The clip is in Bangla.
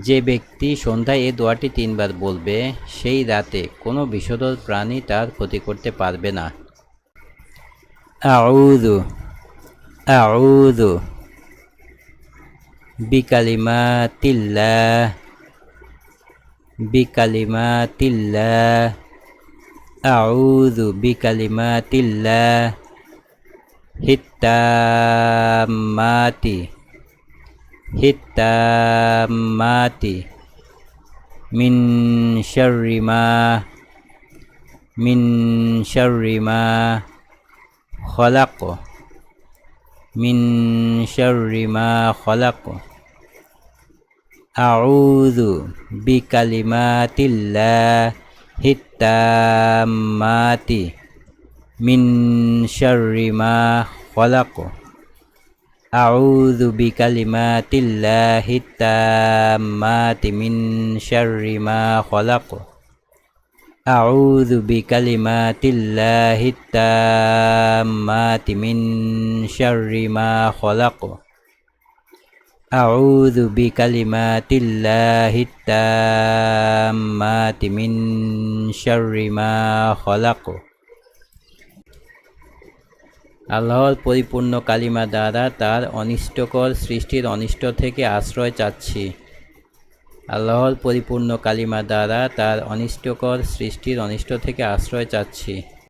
যে ব্যক্তি সন্ধ্যায় এই দোয়াটি 3 বার বলবে সেই রাতে কোনো বিষধর প্রাণী তার ক্ষতি করতে পারবে না। আউযু আউযু বিকালিমাতিল্লাহ বিকালিমাতিল্লাহ আউযু বিকালিমাতিল্লাহ হিত্তাম্মাতি হিত্তাম্মাতি মিন শাররি মা খলাক মিন শাররি মা খলাক আউযু বিকালিমাতিল্লাহি তাম্মাতি মিন শাররি মা খলাক আউযু বিকালিমাতিল্লাহি তাম্মাতি মিন শাররি মা খলাক আউযু বিকালিমাতিল্লাহি তাম্মাতি মিন শাররি মা খলাক আউযু বিকালিমাতিল্লাহি তাম্মাতি মিন শাররি মা খলাক। আল্লাহর পরিপূর্ণ কালিমা দ্বারা তার অনিষ্টকর সৃষ্টির অনিষ্ট থেকে আশ্রয় চাচ্ছি। আল্লাহর পরিপূর্ণ কালিমা দ্বারা তার অনিষ্টকর সৃষ্টির অনিষ্ট থেকে আশ্রয় চাচ্ছি।